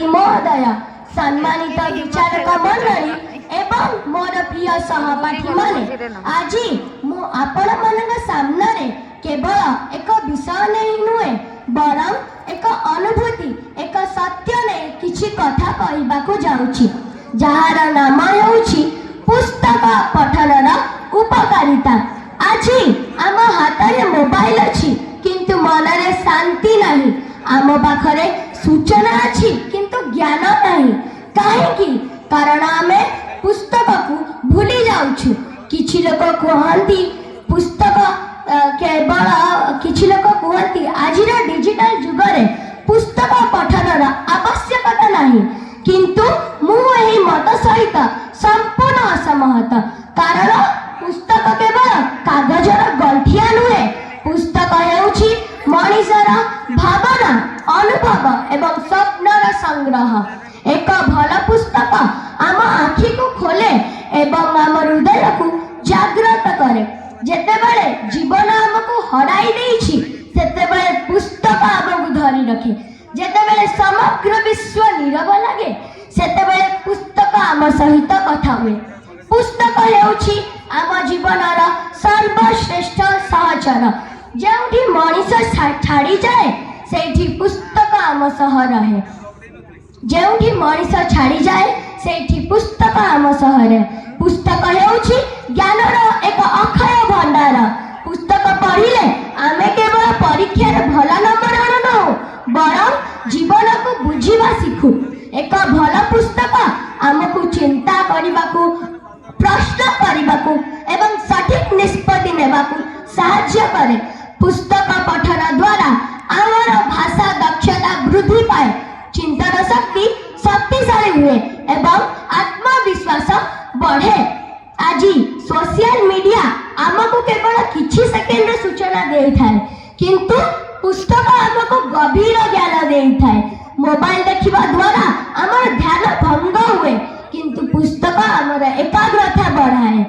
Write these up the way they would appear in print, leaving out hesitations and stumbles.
महोदय, सम्मानित विचारक मंडली एवं मोर प्रिय सहपाठी माने, आज मु आपण मानक सामने केवल एक विषय नहीं नुहे बरं एक अनुभूति एक सत्य नहीं किछि कथा कहबाकू जाउछि, जार नाम हेउछि पुस्तक पठनर उपकारिता। आज आम हाथ मोबाइल अच्छी किंतु मनरे शांति नहीं, आम पाखरे सूचना अच्छी किंतु ज्ञान नहीं। कहीं कारण आमे पुस्तक को भूली जाउछु। किछि लोक कहंती पुस्तक केवल किछि लोक कहंती आजिर डिजिटल जुगरे पुस्तक पठनर आवश्यकता नहीं, किंतु मु एही मत सहित संपूर्ण असहमत। कारण पुस्तक केवल कागजर गंठिया नुहे, पुस्तक हेउछि मनीषर भावना अनुभव एवं स्वप्नर संग्रह। एक भल पुस्तक आम आखि को खोले एवं आम हृदय को जागृत करे। जेतेबेले जीवन आमको हराई देछि सेतेबेले पुस्तक आमको धरी रखे। जेतेबेले समग्र विश्व नीरव लगे सेतेबेले पुस्तक आम सहित कथा हुए। पुस्तक हेउछि आम जीवनर सर्वश्रेष्ठ सहचर। जेउठी मनीष छाड़ी जाए सेठी पुस्तक आम सह रहे। जेउठी मनीष छाड़ी जाए सेठी पुस्तक आम सह रहे। पुस्तक हेउछि ज्ञानर एक अक्षय भंडार। पुस्तक पढ़िले आमे केवल परीक्षार भल नंबर आनु बरं जीवन को बुझिबा शिखु। एक भल पुस्तक आमको चिंता करबाकू, प्रश्न करबाकू एवं सठिक निष्पत्ति नेबाकू साहाय्य करे। पुस्तक पठन द्वारा आमर भाषा दक्षता वृद्धि पाए, चिंतन शक्ति शक्तिशाली हुए एवं आत्मविश्वास बढ़े। आज सोशल मीडिया आमको केवल किछि सेकेंड सूचना दे थाए, किंतु पुस्तक आमको गभीर ज्ञान दे थाए। मोबाइल देखिबा द्वारा आमर ध्यान भंग हुए, किंतु पुस्तक आमर एकाग्रता बढ़ाए।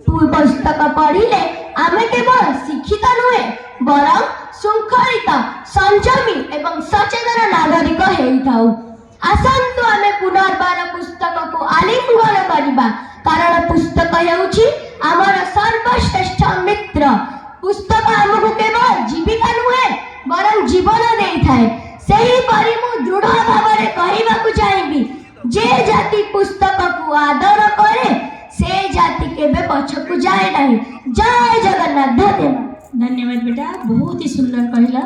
पुस्तक पढ़िले आमे केवल शिक्षित नुहे बरं शृंखलित संयमी एवं सचेतन नागरिक हेइथाउ। आसंतु आमे पुनर्बार पुस्तक को आलिंगन करिबा, कारण पुस्तक हेउछि आमर सर्वश्रेष्ठ मित्र। पुस्तक आमको केवल जीविका नुहे बरं जीवन देई थाए। सेही परि मु दृढ़ भावरे कहिबाकू चाहेबी, जे जाति पुस्तक को आदर करे से जाति केबे पछकू जाए नहीं। जय जगन्नाथ। धन्यवाद। धन्यवाद बेटा, बहुत ही सुंदर कहला।